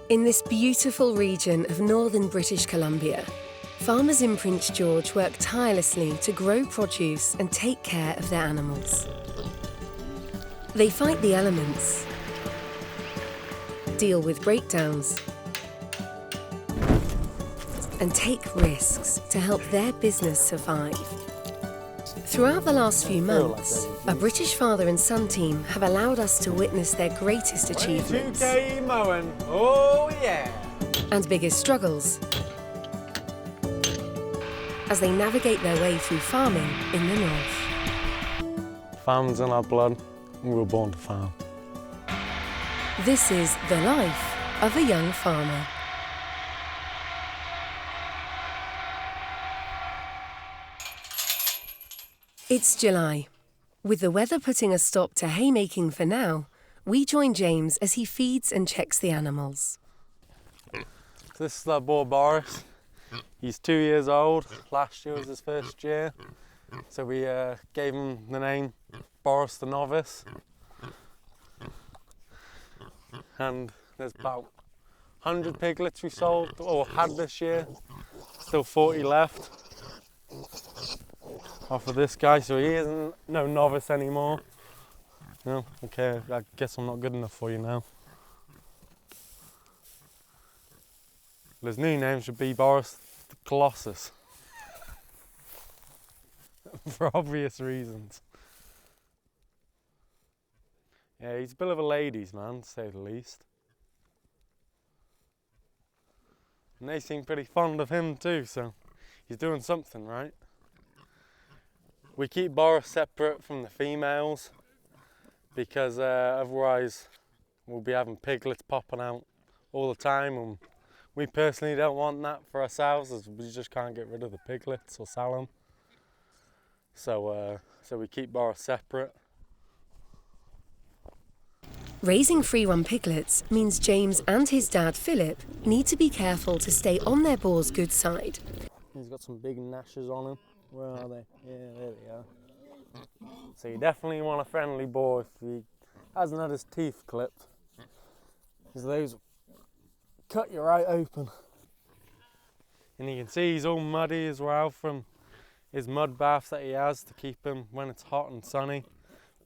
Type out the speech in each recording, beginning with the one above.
In this beautiful region of northern British Columbia, farmers in Prince George work tirelessly to grow produce and take care of their animals. They fight the elements, deal with breakdowns, and take risks to help their business survive. Throughout the last few months, a British father and son team have allowed us to witness their greatest achievements 22K mowing. Oh yeah! and biggest struggles as they navigate their way through farming in the north. Farm's in our blood, we were born to farm. This is the life of a young farmer. It's July. With the weather putting a stop to haymaking for now, we join James as he feeds and checks the animals. So this is our boy Boris. He's 2 years old. Last year was his first year. So we gave him the name Boris the Novice. And there's about 100 piglets we sold, or had this year. Still 40 left. Off of this guy, so he isn't no novice anymore. No, okay, I guess I'm not good enough for you now. His new name should be Boris the Colossus. For obvious reasons. Yeah, he's a bit of a ladies' man, to say the least. And they seem pretty fond of him too, so he's doing something right. We keep Boris separate from the females because otherwise we'll be having piglets popping out all the time, and we personally don't want that for ourselves, as we just can't get rid of the piglets or sell them. So we keep Boris separate. Raising free-run piglets means James and his dad Philip need to be careful to stay on their boar's good side. He's got some big gnashes on him. Where are they? Yeah, there they are. So you definitely want a friendly boar if he hasn't had his teeth clipped, because those cut you right open. And you can see he's all muddy as well from his mud baths that he has to keep him when it's hot and sunny.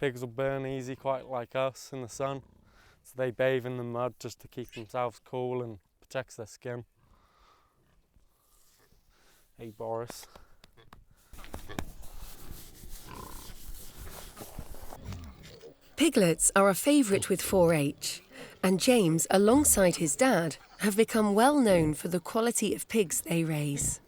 Pigs will burn easy, quite like us, in the sun. So they bathe in the mud just to keep themselves cool and protects their skin. Hey Boris. Piglets are a favourite with 4-H, and James, alongside his dad, have become well known for the quality of pigs they raise.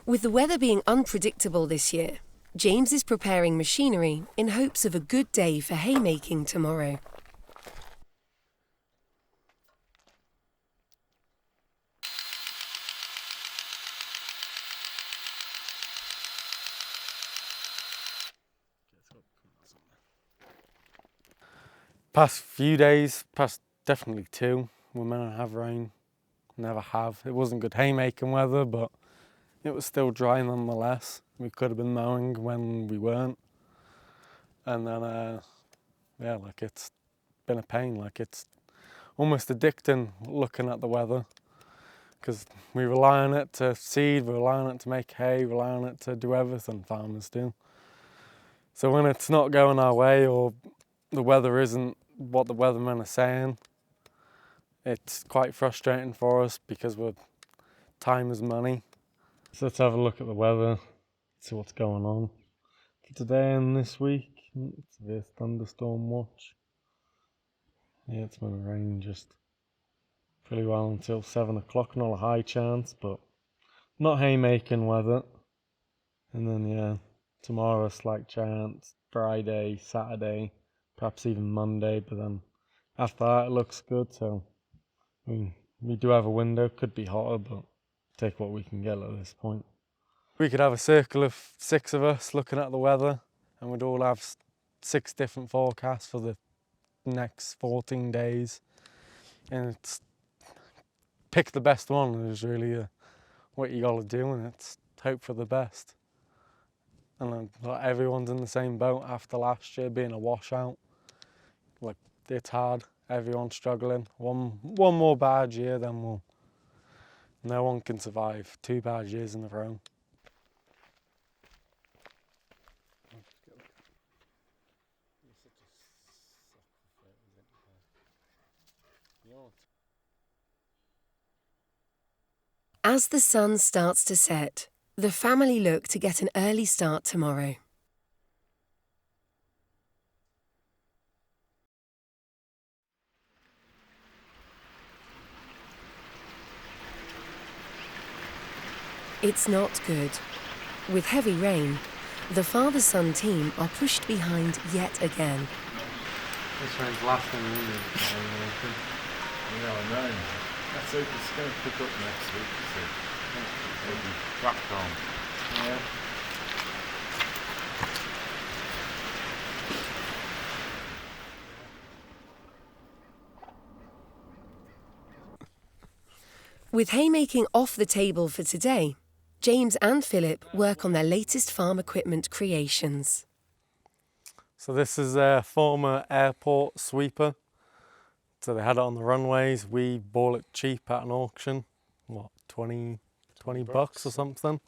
With the weather being unpredictable this year, James is preparing machinery in hopes of a good day for haymaking tomorrow. Past few days, past definitely 2, we're meant to have rain. Never have. It wasn't good haymaking weather, but it was still dry nonetheless. We could have been mowing when we weren't. And then, yeah, like it's been a pain. Like it's almost addicting looking at the weather, because we rely on it to seed, we rely on it to make hay, rely on it to do everything farmers do. So when it's not going our way, or the weather isn't what the weathermen are saying, it's quite frustrating for us, because time is money. So let's have a look at the weather, see what's going on. For today and this week, it's this thunderstorm watch. Yeah, it's going to rain just pretty well until 7 o'clock, not a high chance, but not haymaking weather. And then, yeah, tomorrow a slight chance, Friday, Saturday, perhaps even Monday, but then after that it looks good, so we do have a window, could be hotter, but take what we can get at this point. We could have a circle of 6 of us looking at the weather, and we'd all have 6 different forecasts for the next 14 days, and it's pick the best one is really what you got to do, and it's hope for the best. And like, everyone's in the same boat after last year being a washout. Like, it's hard, everyone's struggling. One more bad year, then no one can survive 2 bad years in a row. As the sun starts to set, the family look to get an early start tomorrow. It's not good. With heavy rain, the father-son team are pushed behind yet again. This rain's lasting in the Yeah, I know. Let's hope it's going to pick up next week, so it'll be back on. Yeah. With haymaking off the table for today, James and Philip work on their latest farm equipment creations. So this is a former airport sweeper. So they had it on the runways. We bought it cheap at an auction. What, 20 bucks or something?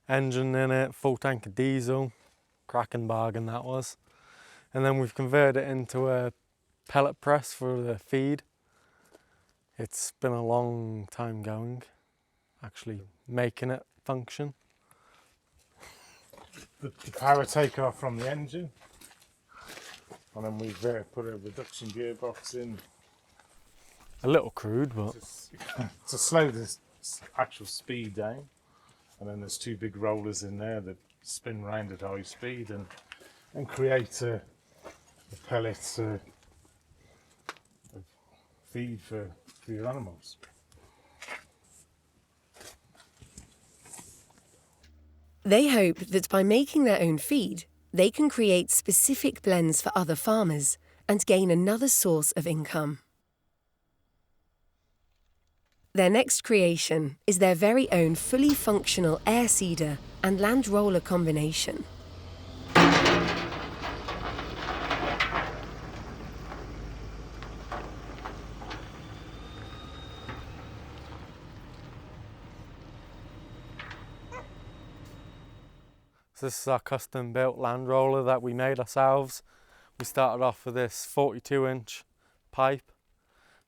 Engine in it, full tank of diesel. Cracking bargain that was. And then we've converted it into a pellet press for the feed. It's been a long time going, actually making it function. The power takeoff from the engine, and then we've put a reduction gearbox in. A little crude, but to slow the actual speed down. And then there's 2 big rollers in there that spin round at high speed and create a pellet of feed for your animals. They hope that by making their own feed, they can create specific blends for other farmers and gain another source of income. Their next creation is their very own fully functional air seeder and land roller combination. So this is our custom built land roller that we made ourselves. We started off with this 42-inch pipe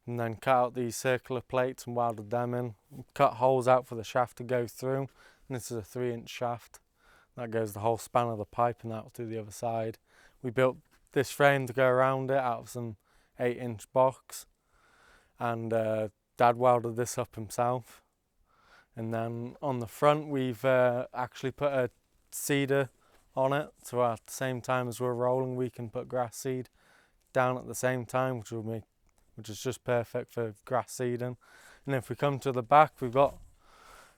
and then cut out these circular plates and welded them in. Cut holes out for the shaft to go through, and this is a 3-inch shaft. That goes the whole span of the pipe and that will do the other side. We built this frame to go around it out of some 8-inch box, and Dad welded this up himself. And then on the front we've actually put a seeder on it, so at the same time as we're rolling we can put grass seed down at the same time, which is just perfect for grass seeding. And if we come to the back, we've got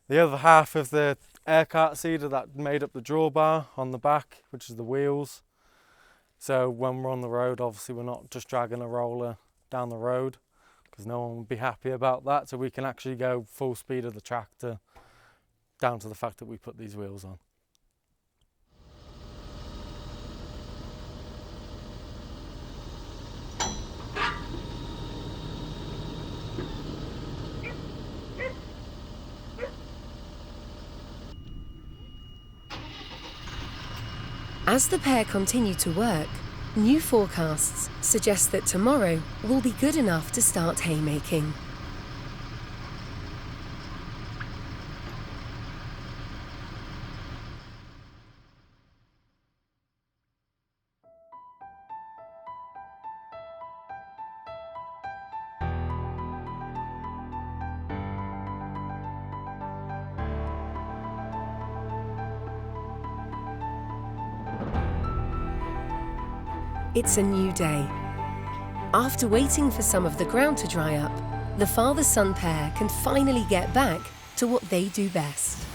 the other half of the air cart seeder that made up the drawbar on the back, which is the wheels. So when we're on the road, obviously we're not just dragging a roller down the road, because no one would be happy about that. So we can actually go full speed of the tractor, down to the fact that we put these wheels on. As the pair continue to work, new forecasts suggest that tomorrow will be good enough to start haymaking. It's a new day. After waiting for some of the ground to dry up, the father-son pair can finally get back to what they do best.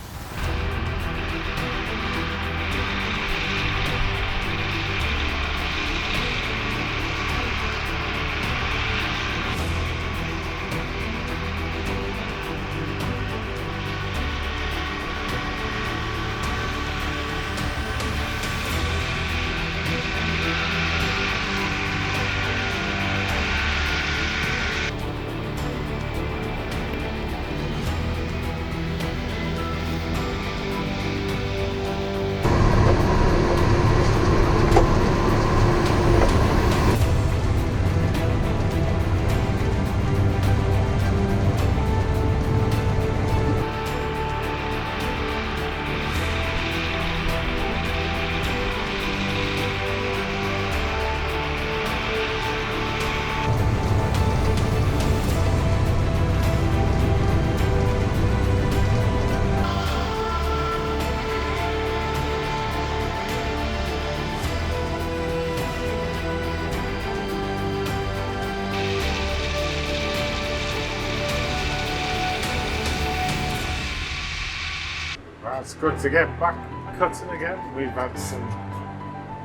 It's good to get back cutting again. We've had some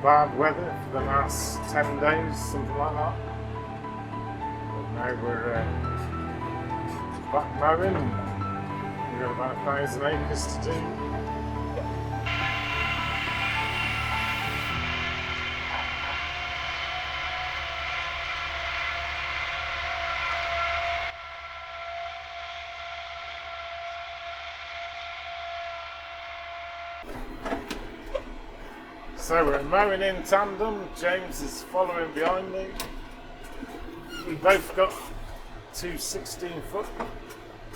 bad weather for the last 10 days, something like that. But now we're back mowing. We've got about 1,000 acres to do. So we're mowing in tandem. James is following behind me. We both got two 16-foot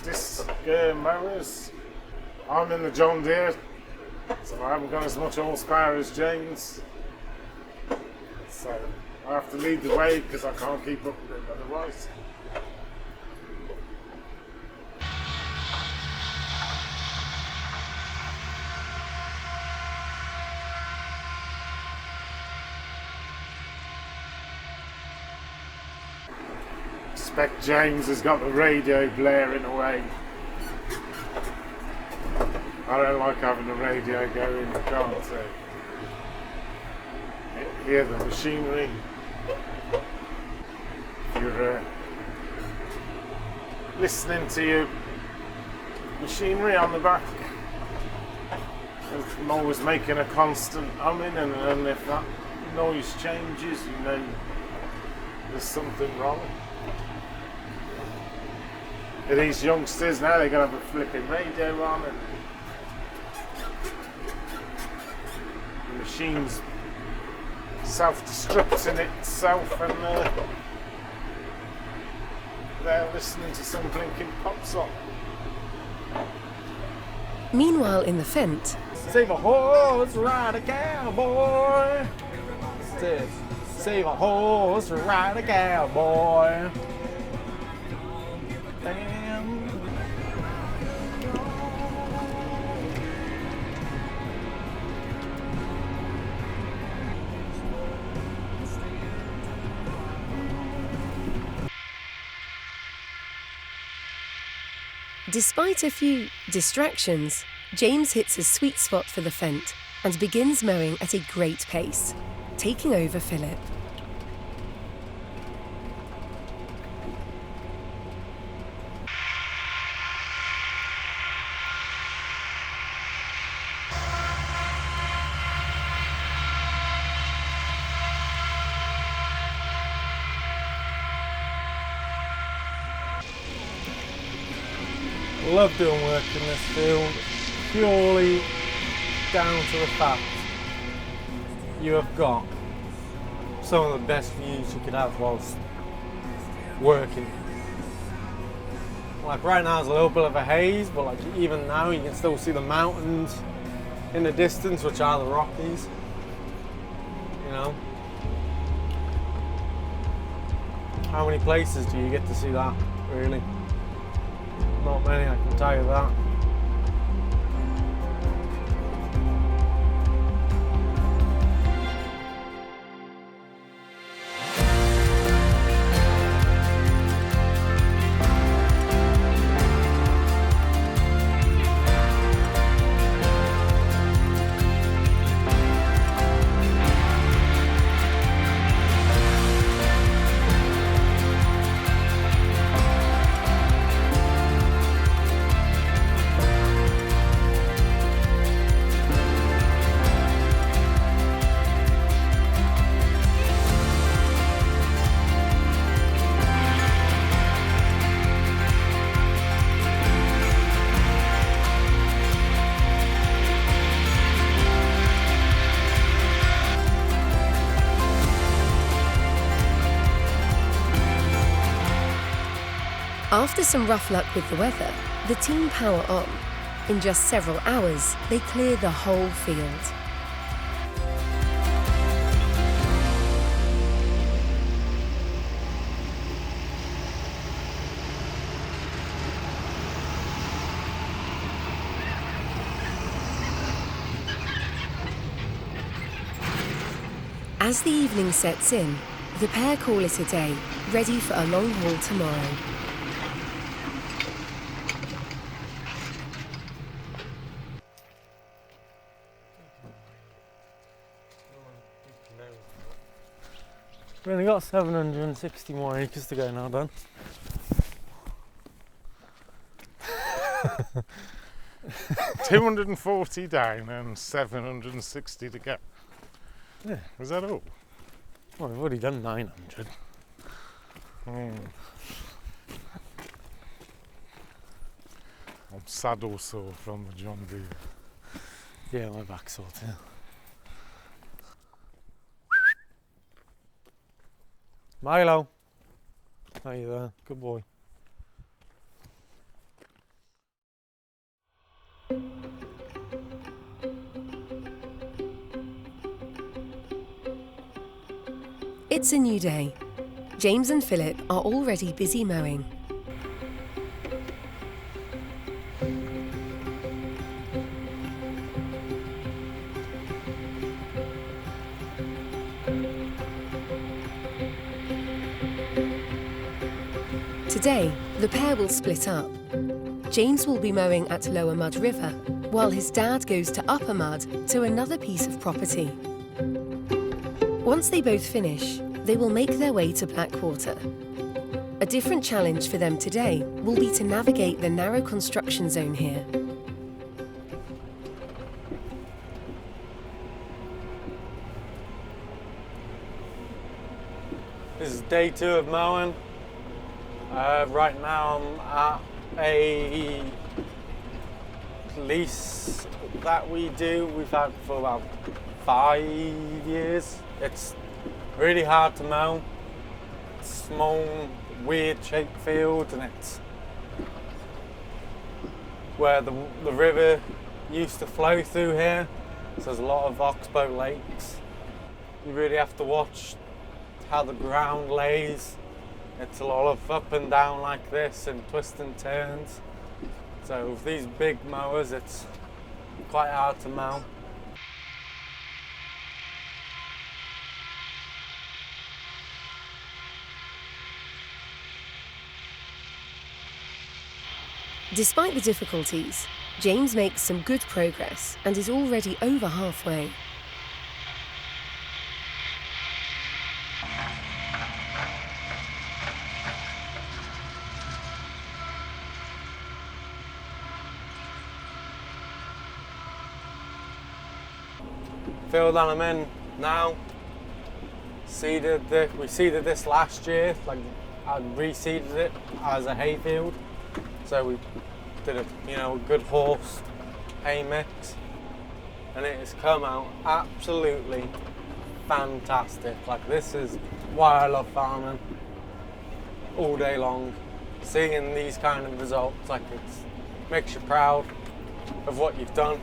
disc mowers. I'm in the John Deere, so I haven't got as much horsepower as James. So I have to lead the way because I can't keep up with it otherwise. I suspect James has got the radio blaring away. I don't like having the radio going, I can't hear the machinery. If you're listening to your machinery on the back, I'm always making a constant humming, and if that noise changes, you know there's something wrong. These youngsters now, they're going to have a flipping radio on, and the machine's self-destructing itself, and they're listening to some blinking pop song. Meanwhile, in the Fent, Save a horse, ride a cowboy. Save a horse, ride a cowboy. Damn. despite a few distractions, James hits his sweet spot for the Fent and begins mowing at a great pace, taking over Philip. Love doing work in this field, purely down to the fact you have got some of the best views you could have whilst working. Like right now there's a little bit of a haze, but like even now you can still see the mountains in the distance, which are the Rockies, you know. How many places do you get to see that, really? Not many, I can tell you that. After some rough luck with the weather, the team power on. In just several hours, they clear the whole field. As the evening sets in, the pair call it a day, ready for a long haul tomorrow. We've only got 760 more acres to go now, Dan. $240 down and 760 to go. Yeah. Was that all? Well, we've already done 900. I'm saddle sore from the John Deere. Yeah, my back's sore too. Milo. How you there? Good boy. It's a new day. James and Philip are already busy mowing. Today, the pair will split up. James will be mowing at Lower Mud River, while his dad goes to Upper Mud to another piece of property. Once they both finish, they will make their way to Blackwater. A different challenge for them today will be to navigate the narrow construction zone here. This is day 2 of mowing. Right now I'm at a lease that we've had for about 5 years. It's really hard to mow. It's small, weird shaped field, and it's where the river used to flow through here. So there's a lot of oxbow lakes. You really have to watch how the ground lays. It's a lot of up and down like this and twists and turns. So with these big mowers, it's quite hard to mow. Despite the difficulties, James makes some good progress and is already over halfway. Field that I'm in now, we seeded this last year, like I reseeded it as a hay field. So we did a good horse hay mix, and it has come out absolutely fantastic. Like, this is why I love farming all day long. Seeing these kind of results, like, it makes you proud of what you've done.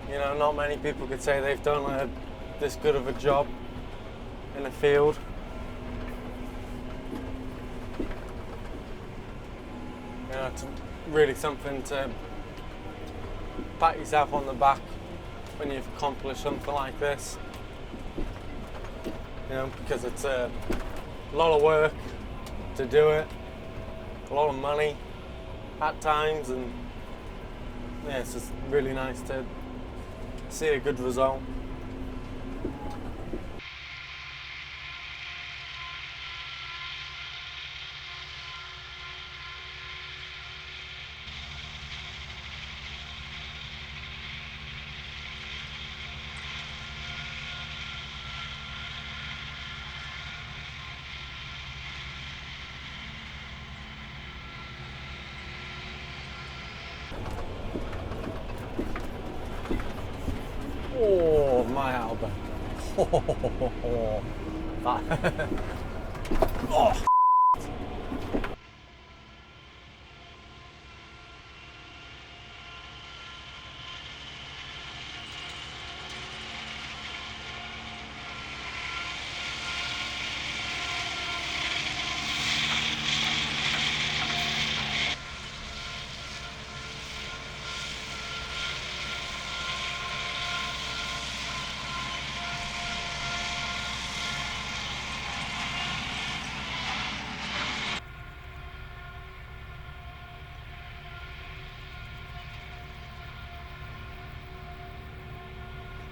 You know, not many people could say they've done this good of a job in a field. You know, it's really something to pat yourself on the back when you've accomplished something like this. You know, because it's a lot of work to do it, a lot of money at times, and yeah, it's just really nice to see a good result. Oh, my elbow. Oh.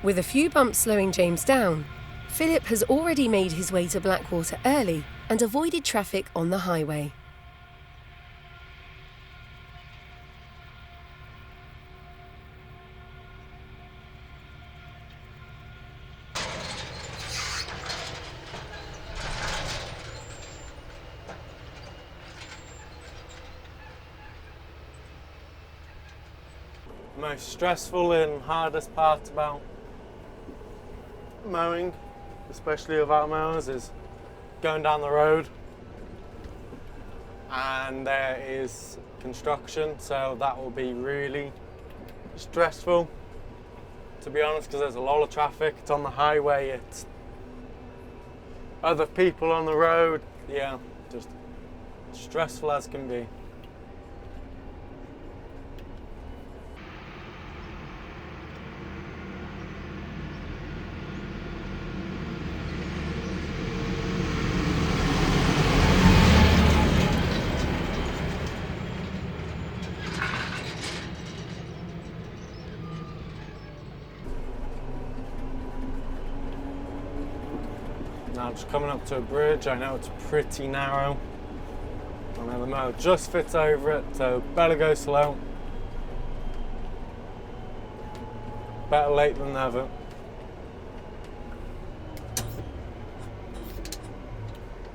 With a few bumps slowing James down, Philip has already made his way to Blackwater early and avoided traffic on the highway. The most stressful and hardest part about mowing, especially without mowers, is going down the road and there is construction, so that will be really stressful, to be honest, because there's a lot of traffic. It's on the highway, it's other people on the road. Yeah, just stressful as can be. Now just coming up to a bridge, I know it's pretty narrow. I know the mower just fits over it, so better go slow. Better late than never.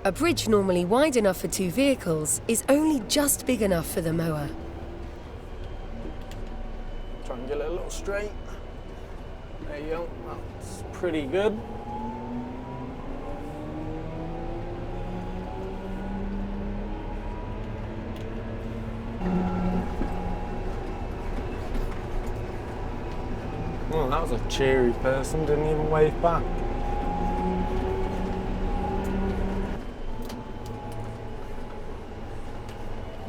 A bridge normally wide enough for 2 vehicles is only just big enough for the mower. Try and get it a little straight. There you go, that's pretty good. Well, that was a cheery person, didn't even wave back.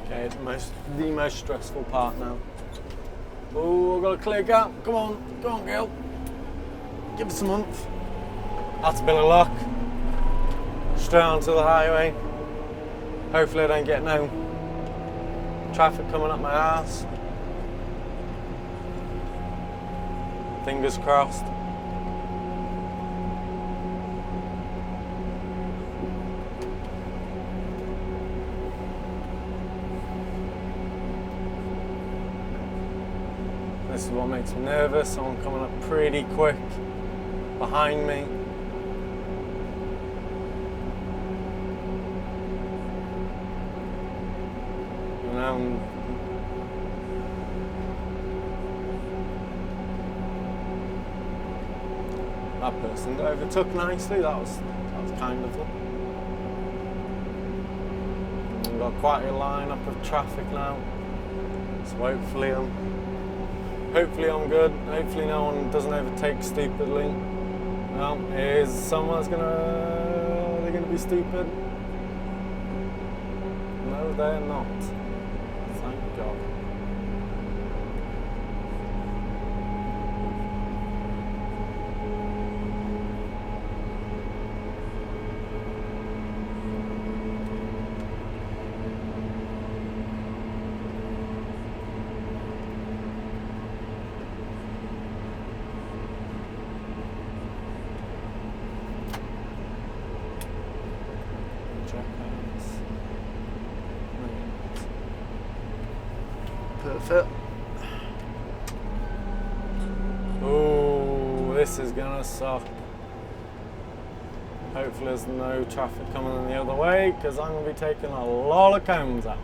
Okay, it's the most stressful part now. Oh, I've got a clear gap. Come on, girl. Give us a month. That's a bit of luck. Straight onto the highway. Hopefully I don't get no traffic coming up my ass. Fingers crossed. This is what makes me nervous. Someone coming up pretty quick behind me. You know, that person overtook nicely. That was kind of fun. We've got quite a line-up of traffic now, so hopefully I'm good. Hopefully no one doesn't overtake stupidly. Well, is someone's they're gonna be stupid? No, they're not. Thank God. Perfect. Oh, this is gonna suck. Hopefully there's no traffic coming in the other way, because I'm gonna be taking a lot of cones out.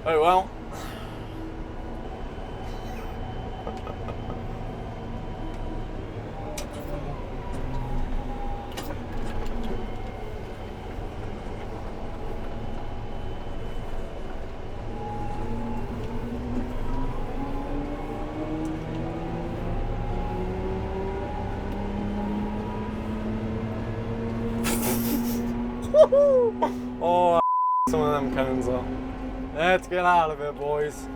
Oh well. Oh, some of them cones up. Let's get out of here, boys.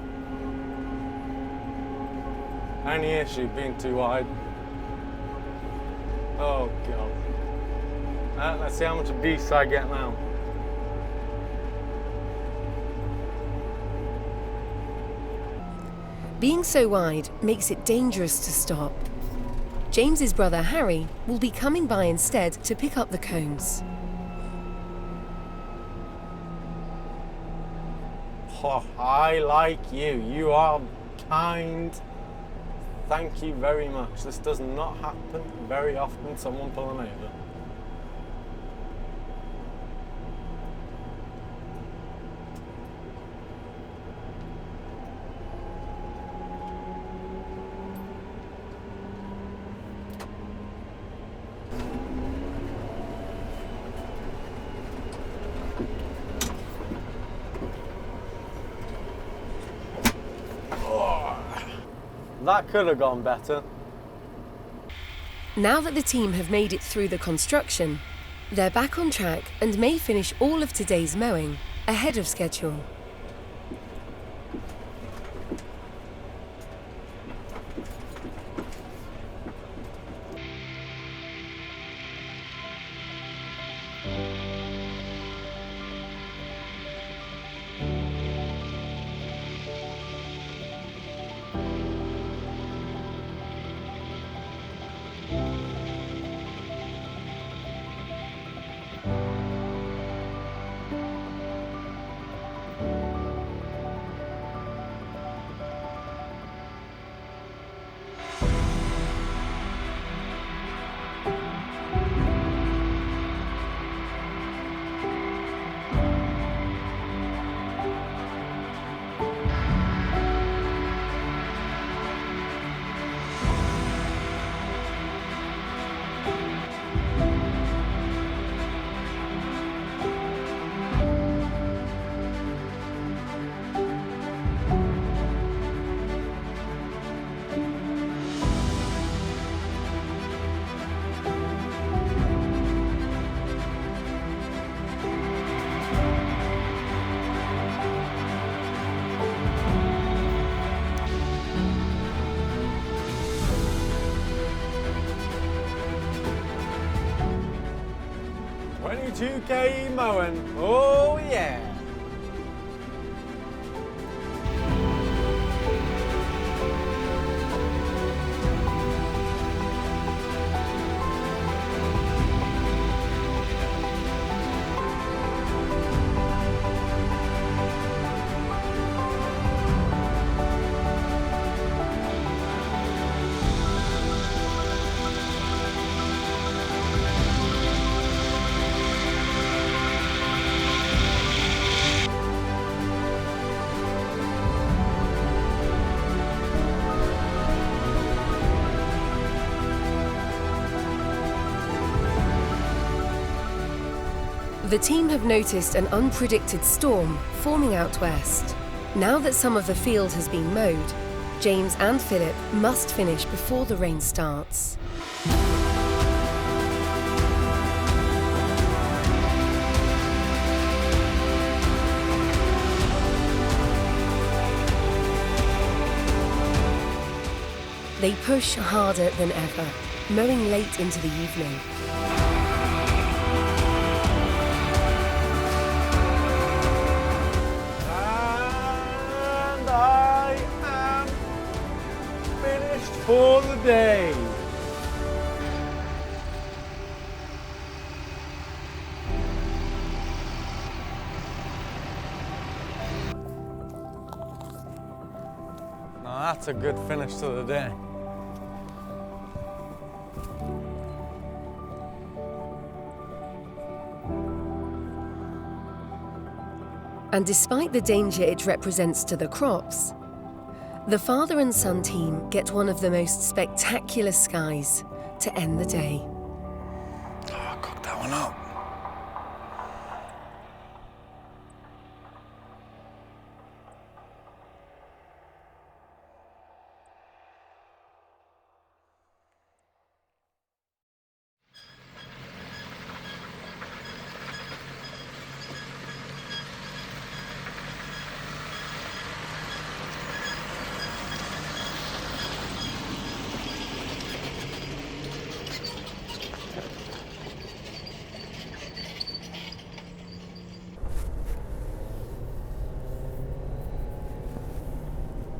Only issue being too wide. Oh God. Let's see how much abuse I get now. Being so wide makes it dangerous to stop. James's brother Harry will be coming by instead to pick up the cones. Oh, I like you. You are kind. Thank you very much. This does not happen very often, someone pulling over. That could have gone better. Now that the team have made it through the construction, they're back on track and may finish all of today's mowing ahead of schedule. $22K mowing. Oh yeah. The team have noticed an unpredicted storm forming out west. Now that some of the field has been mowed, James and Philip must finish before the rain starts. They push harder than ever, mowing late into the evening. And I am finished for the day. Now that's a good finish to the day. And despite the danger it represents to the crops, the father and son team get one of the most spectacular skies to end the day. Oh, cook that one up.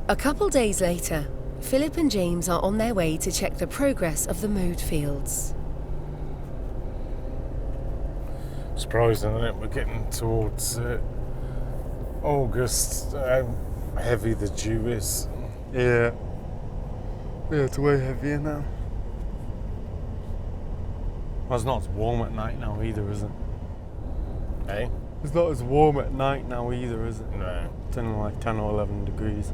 A couple days later, Philip and James are on their way to check the progress of the mowed fields. Surprising, isn't it? We're getting towards August, how heavy the dew is. Yeah. Yeah, it's way heavier now. Well, it's not as warm at night now either, is it? Eh? It's not as warm at night now either, is it? No. It's only like 10 or 11 degrees.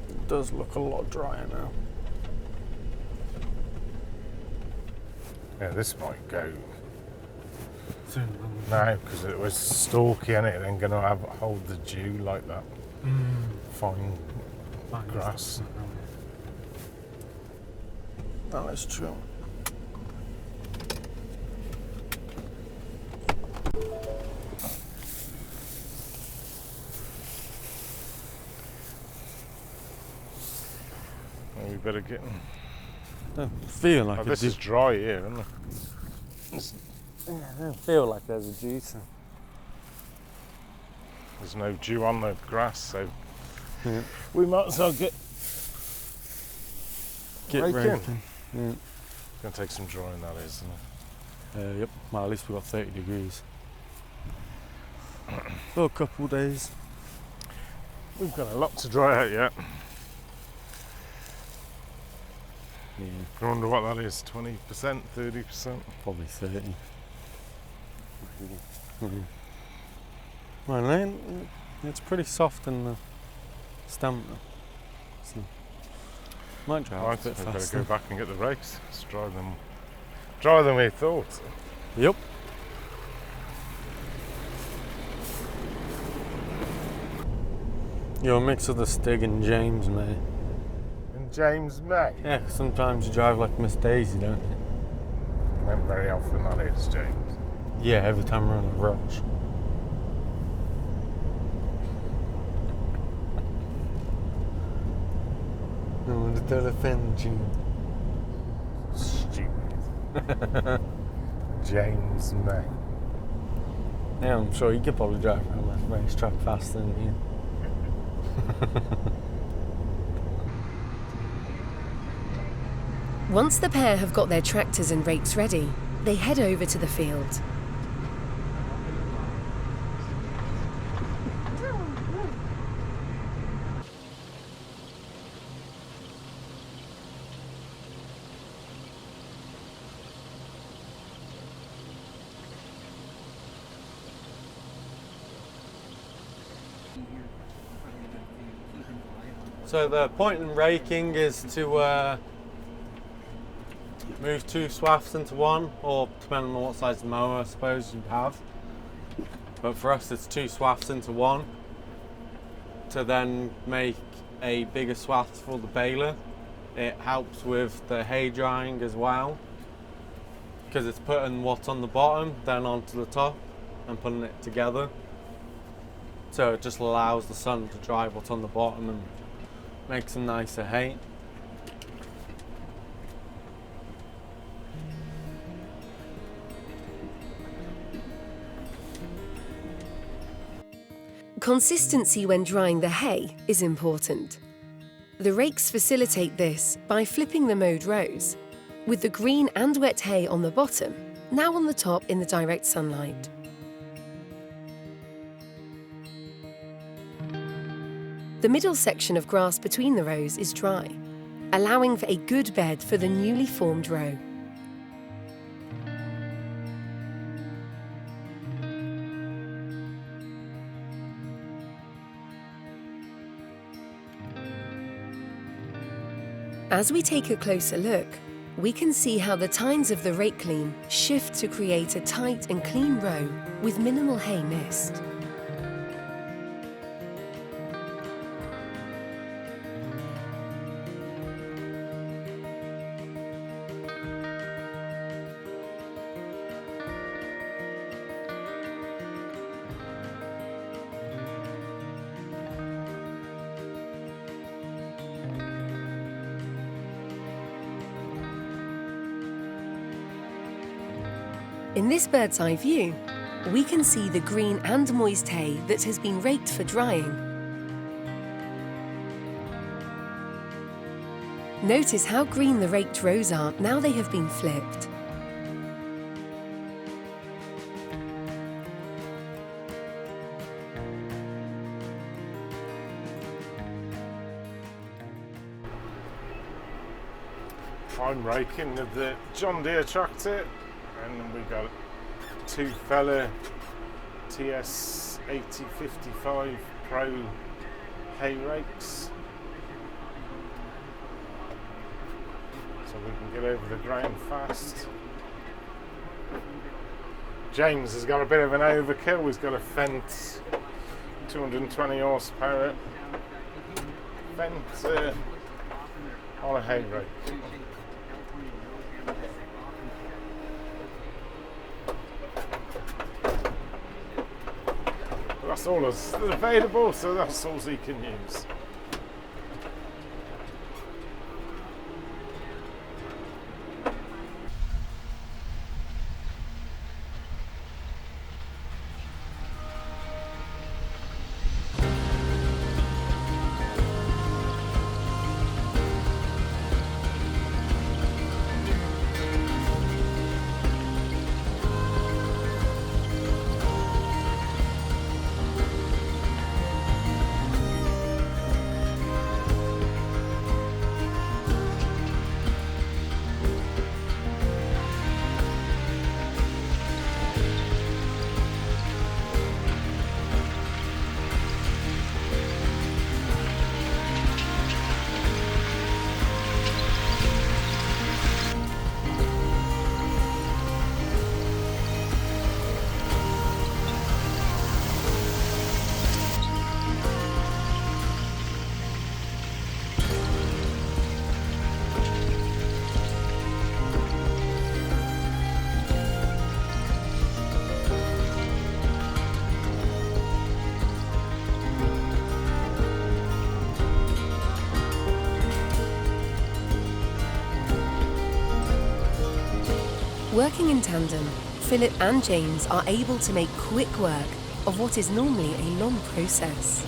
It does look a lot drier now. Yeah, this might go Soon. now because it was stalky and it then going to hold the dew like that fine grass. That is true. Well, we better get. I don't feel like This is dry here, isn't it? Yeah, I don't feel like there's a juice. There's no dew on the grass, so Yeah. we might as well get raking. Yeah. It's going to take some drying, that is, isn't it? Yep. Well, at least we got 30 degrees. For a couple of days. We've got a lot to dry out yet. Yeah. I wonder what that is, 20%, 30%? Probably 30. Well, then it's pretty soft in the stem though. So might dry out Right, a bit we better faster. go back and get the rakes. Let's dry them. Drier than we thought. Yep. You're a mix of the Stig and James, mate. And James May. Yeah, 'cause sometimes you drive like Miss Daisy, don't you? Not very often that is, James. Yeah, every time we're on a rush. No, don't offend you. Stupid. James May. Yeah, I'm sure you could probably drive around that racetrack faster than you. Once the pair have got their tractors and rakes ready, they head over to the field. So the point in raking is to move two swaths into one, or depending on what size mower I suppose you have. But for us it's two swaths into one, to then make a bigger swath for the baler. It helps with the hay drying as well, because it's putting what's on the bottom then onto the top and putting it together. So it just allows the sun to dry what's on the bottom and makes some nicer hay. Consistency when drying the hay is important. The rakes facilitate this by flipping the mowed rows, with the green and wet hay on the bottom, now on the top in the direct sunlight. The middle section of grass between the rows is dry, allowing for a good bed for the newly formed row. As we take a closer look, we can see how the tines of the rake clean shift to create a tight and clean row with minimal hay missed. In this bird's eye view, we can see the green and moist hay that has been raked for drying. Notice how green the raked rows are now they have been flipped. I'm raking with the John Deere tractor, and we've got two fella TS 8055 Pro hay rakes, so we can get over the ground fast. James has got a bit of an overkill. He's got a Fendt 220 horsepower Fendt on a hay rake. That's all that's available, so that's all he can use. Working in tandem, Philip and James are able to make quick work of what is normally a long process.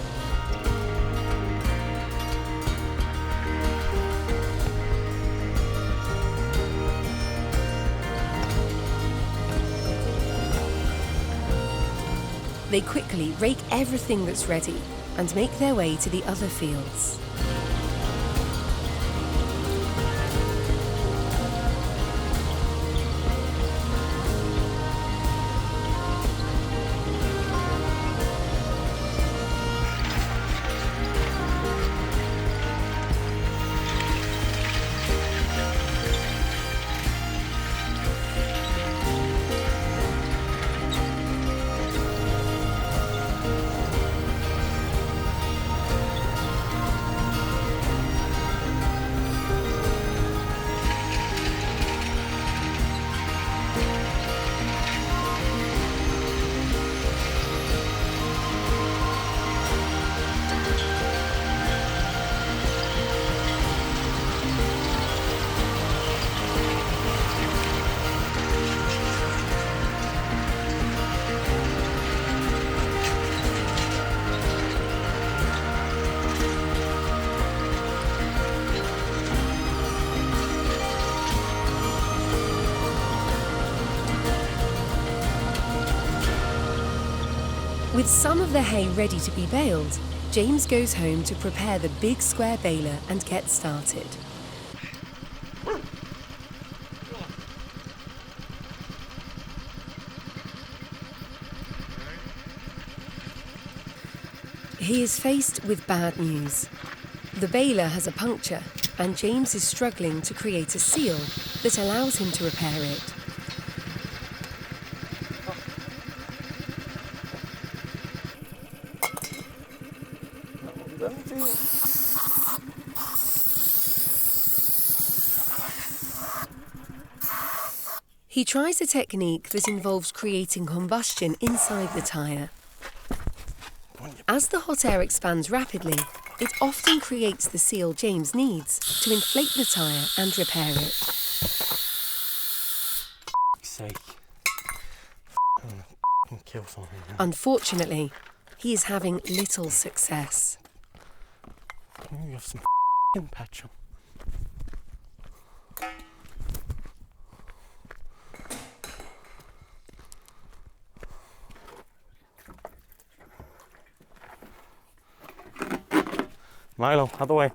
They quickly rake everything that's ready and make their way to the other fields. With some of the hay ready to be baled, James goes home to prepare the big square baler and get started. He is faced with bad news. The baler has a puncture, and James is struggling to create a seal that allows him to repair it. He tries a technique that involves creating combustion inside the tyre. As the hot air expands rapidly, it often creates the seal James needs to inflate the tyre and repair it. Sake. Unfortunately, he is having little success. You have some petrol. Milo, out the way.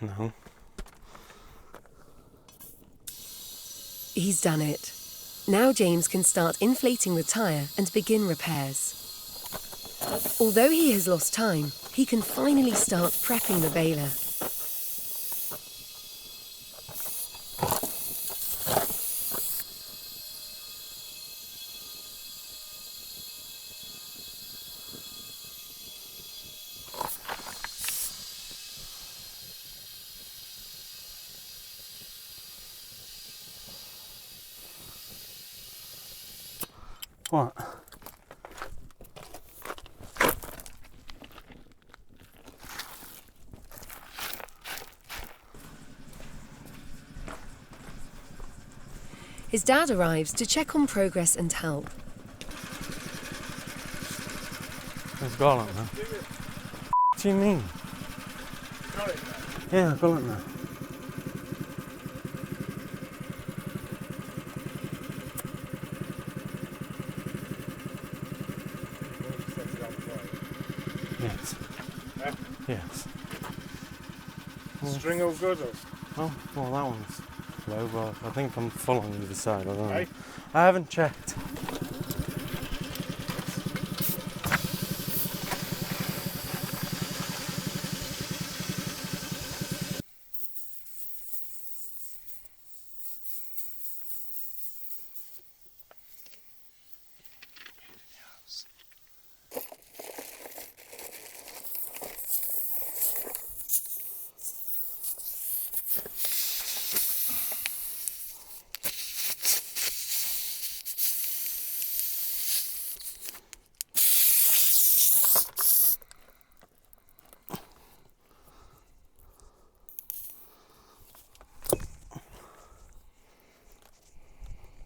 No. He's done it. Now James can start inflating the tyre and begin repairs. Although he has lost time, he can finally start prepping the baler. What? His dad arrives to check on progress and help. There's garlic now. What do you mean? Yeah, garlic now. Yes. Yeah. Yes. String all good? Or? Oh, well, that one's low, but I think I'm full on either side. I don't know. Hey? I haven't checked.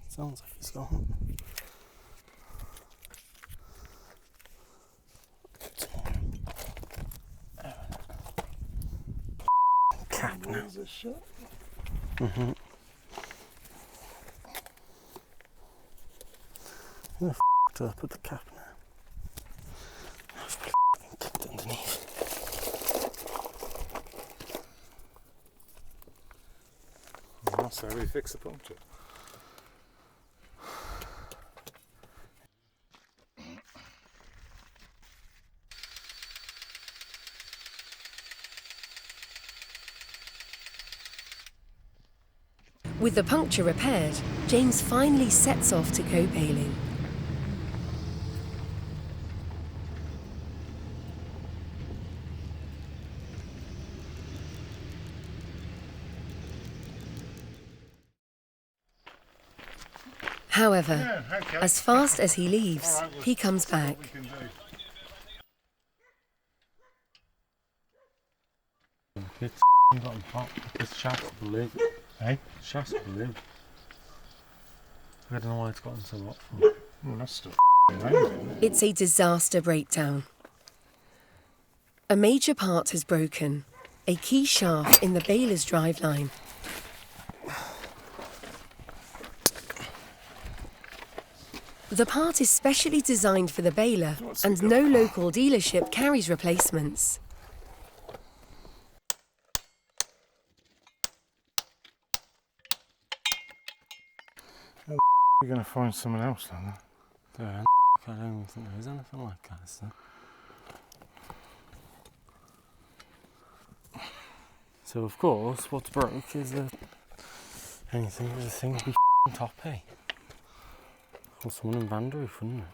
Sounds like he's gone. Cap now. Mm-hmm. Who the did I put the cap now? I've kicked underneath. That's how we fix the puncture. With the puncture repaired, James finally sets off to go baling. However, as fast as he leaves, he comes back. It's got a pop. This shaft's blue. Hey? Shaft's blue. I don't know why it's gotten so hot for. Well, that's still raining. It's a disaster breakdown. A major part has broken, a key shaft in the baler's driveline. The part is specially designed for the baler, and no local dealership carries replacements. We're going to find someone else like that. Yeah, I don't even think there is anything like that, is there? So of course, what's broke is the anything with the thing be top A. Or someone in Vanderhoof, wouldn't it?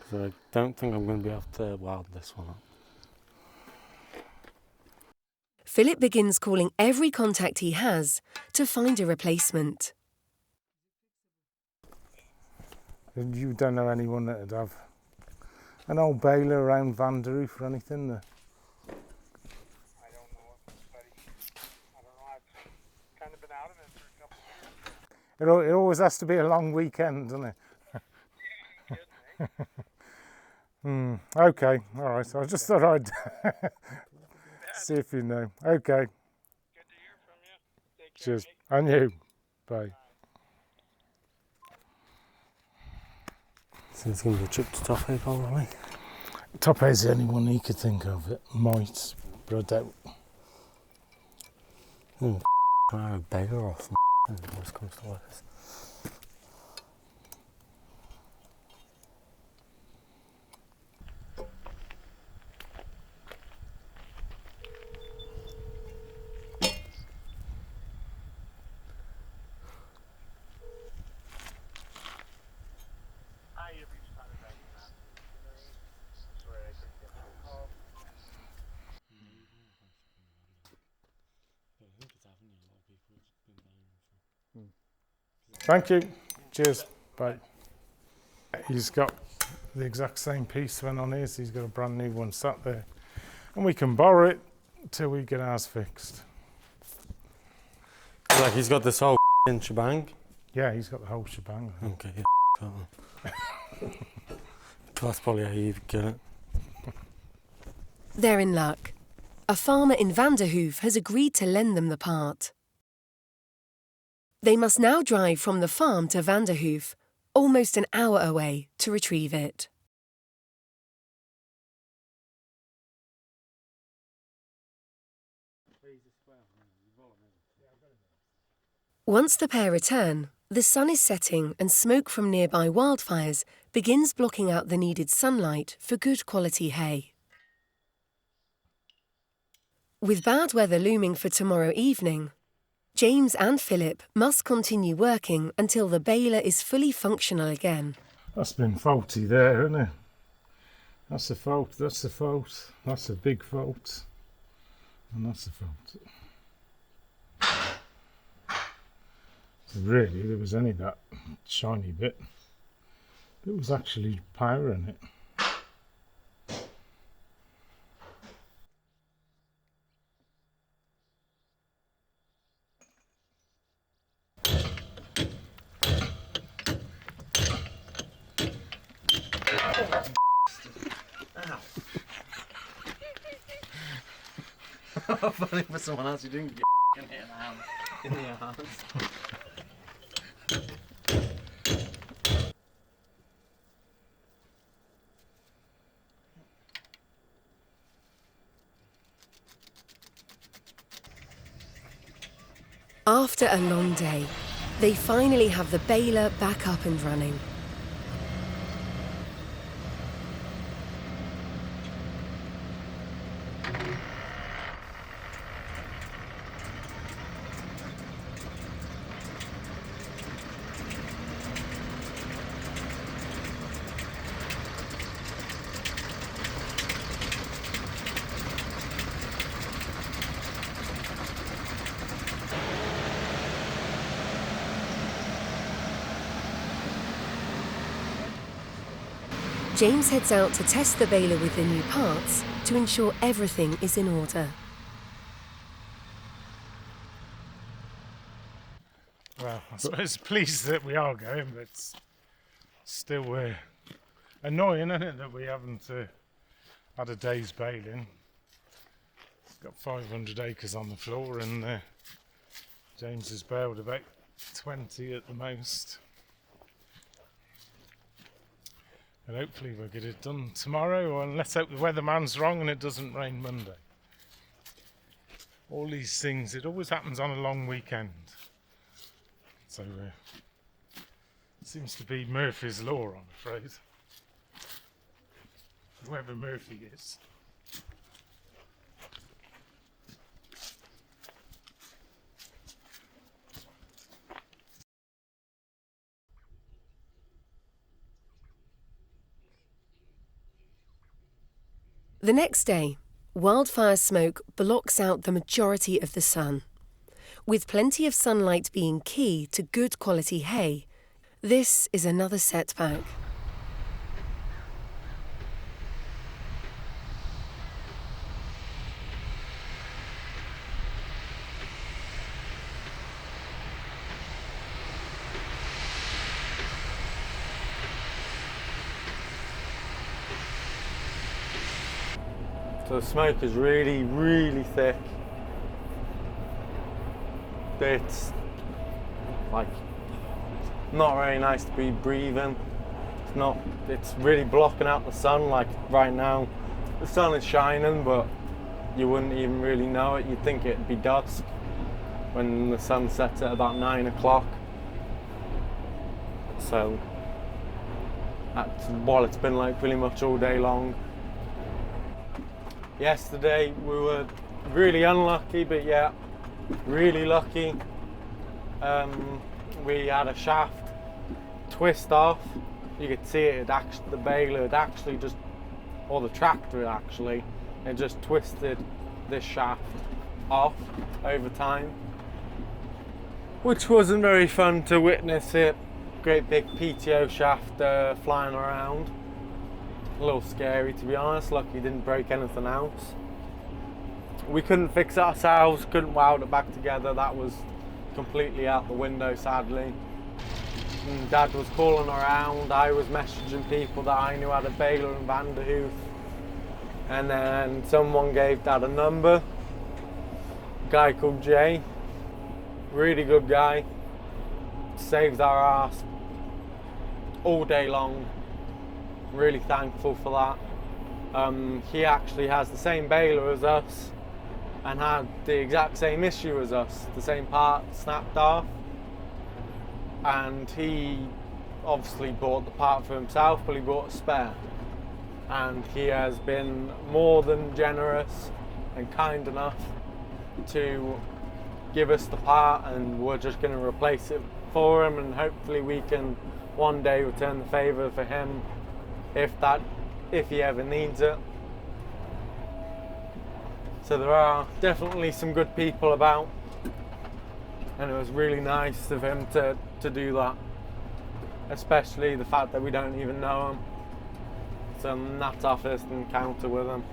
So I don't think I'm going to be able to weld this one up. Philip begins calling every contact he has to find a replacement. You don't know anyone that would have an old baler around Vanderhoof or anything? I don't know. I don't know. I've kind of been out of it for a couple of years. It always has to be a long weekend, doesn't it? Okay, all right. So I just thought I'd see if you know. Okay. Good to hear from you. Take care. Cheers. And you. Bye. So it's going to be a trip to Top A probably. Top A's the only one he could think of. It might, but I doubt. I beggar off when it comes to workers. Thank you. Cheers. Bye. He's got the exact same piece when on his. He's got a brand new one sat there. And we can borrow it till we get ours fixed. Like he's got this whole shebang. Yeah, he's got the whole shebang. Okay, that's probably how you get it. They're in luck. A farmer in Vanderhoof has agreed to lend them the part. They must now drive from the farm to Vanderhoof, almost an hour away, to retrieve it. Once the pair return, the sun is setting and smoke from nearby wildfires begins blocking out the needed sunlight for good quality hay. With bad weather looming for tomorrow evening, James and Philip must continue working until the baler is fully functional again. That's been faulty there, isn't it? That's a fault, that's a fault, that's a big fault, and that's a fault. So really, there was only that shiny bit. It was actually power in it. Funny for someone else who didn't get in their hands. After a long day, they finally have the baler back up and running. James heads out to test the baler with the new parts to ensure everything is in order. Well, I suppose pleased that we are going, but it's still annoying, isn't it, that we haven't had a day's baling. It's got 500 acres on the floor, and James has baled about 20 at the most. And hopefully we'll get it done tomorrow, or let's hope the weatherman's wrong and it doesn't rain Monday. All these things, it always happens on a long weekend. So seems to be Murphy's Law, I'm afraid. Whoever Murphy is. The next day, wildfire smoke blocks out the majority of the sun. With plenty of sunlight being key to good quality hay, this is another setback. So the smoke is really, really thick. It's like not very nice to be breathing. It's really blocking out the sun. Like right now, the sun is shining, but you wouldn't even really know it. You'd think it'd be dusk when the sun sets at about 9 o'clock. So that's what it's been like pretty much all day long. Yesterday we were really unlucky, but yeah, really lucky. We had a shaft twist off. You could see it, the baler had actually just, or the tractor actually, it just twisted this shaft off over time, which wasn't very fun to witness it. Great big PTO shaft flying around. A little scary, to be honest. Lucky didn't break anything else. We couldn't fix it ourselves, couldn't weld it back together. That was completely out the window, sadly. And Dad was calling around. I was messaging people that I knew had a baler in Vanderhoof. And then someone gave Dad a number. A guy called Jay. Really good guy. Saved our ass all day long. Really thankful for that. He actually has the same baler as us and had the exact same issue as us. The same part snapped off, and he obviously bought the part for himself, but he bought a spare. And he has been more than generous and kind enough to give us the part, and we're just going to replace it for him, and hopefully we can one day return the favour for him if he ever needs it. So there are definitely some good people about, and it was really nice of him to do that, especially the fact that we don't even know him. So that's our first encounter with him.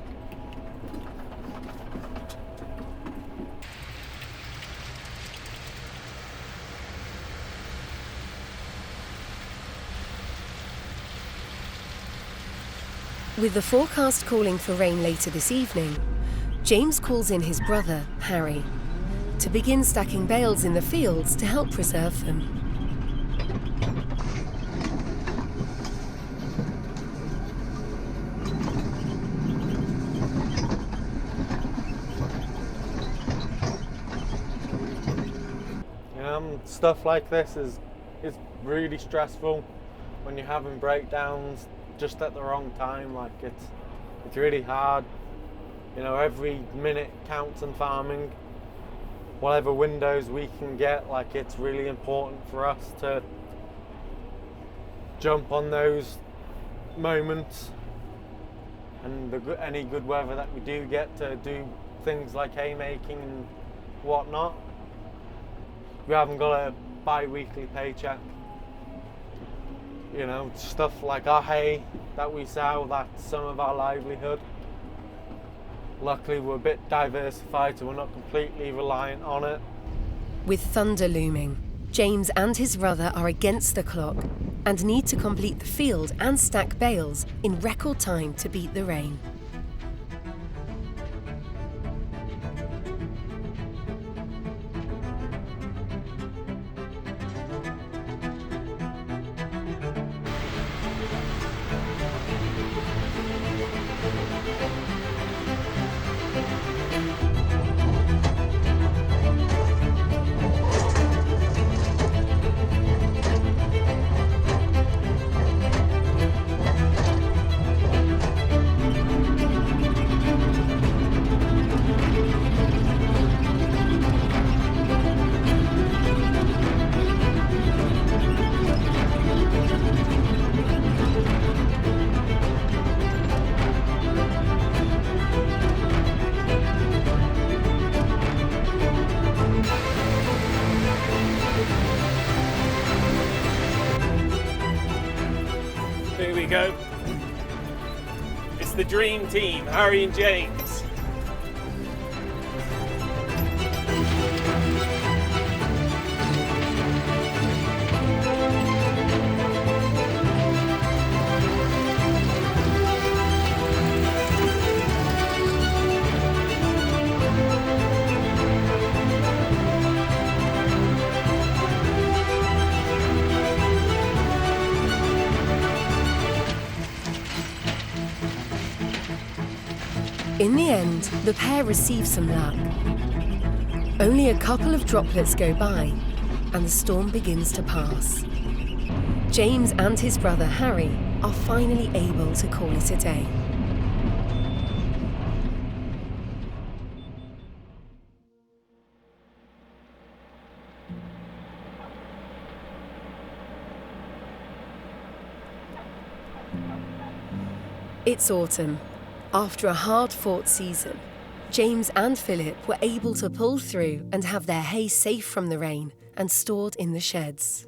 With the forecast calling for rain later this evening, James calls in his brother, Harry, to begin stacking bales in the fields to help preserve them. Stuff like this is really stressful when you're having breakdowns just at the wrong time. Like it's really hard. You know, every minute counts in farming. Whatever windows we can get, like it's really important for us to jump on those moments, and any good weather that we do get to do things like haymaking and whatnot. We haven't got a bi-weekly paycheck. You know, stuff like our hay that we sell, that's some of our livelihood. Luckily we're a bit diversified, so we're not completely reliant on it. With thunder looming, James and his brother are against the clock and need to complete the field and stack bales in record time to beat the rain. Here we go. It's the dream team, Harry and James. In the end, the pair receive some luck. Only a couple of droplets go by, and the storm begins to pass. James and his brother Harry are finally able to call it a day. It's autumn. After a hard-fought season, James and Philip were able to pull through and have their hay safe from the rain and stored in the sheds.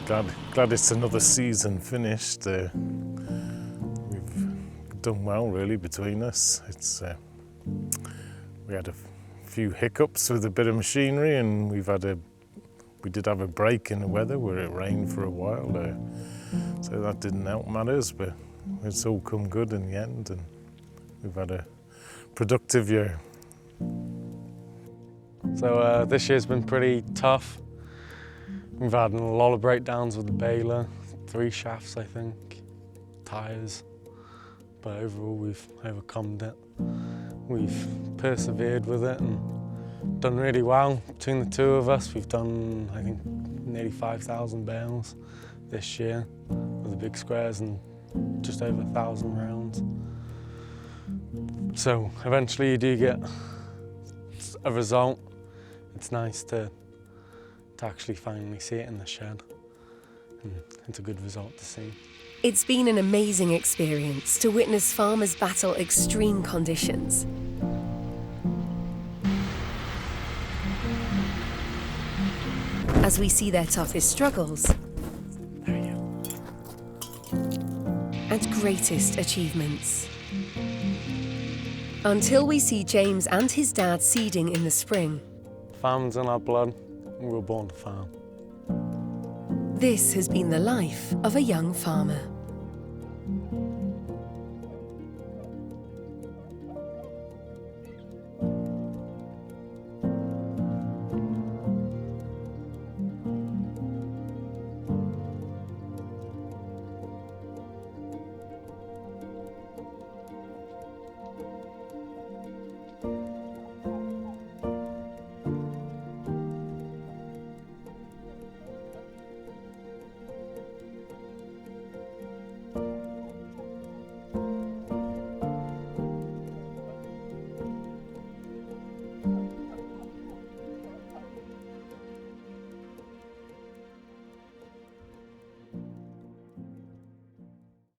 We're glad it's another season finished. We've done well, really, between us. We had a few hiccups with a bit of machinery, and we did have a break in the weather where it rained for a while, so that didn't help matters. But it's all come good in the end, and we've had a productive year. So this year's been pretty tough. We've had a lot of breakdowns with the baler, 3 shafts I think, tyres, but overall we've overcome it. We've persevered with it and done really well. Between the two of us, we've done, I think, nearly 5,000 bales this year with the big squares and just over 1,000 rounds. So eventually you do get a result. It's nice to actually finally see it in the shed, and it's a good result to see. It's been an amazing experience to witness farmers battle extreme conditions. As we see their toughest struggles and greatest achievements. Until we see James and his dad seeding in the spring. Farming's in our blood. We were born to farm. This has been the life of a young farmer.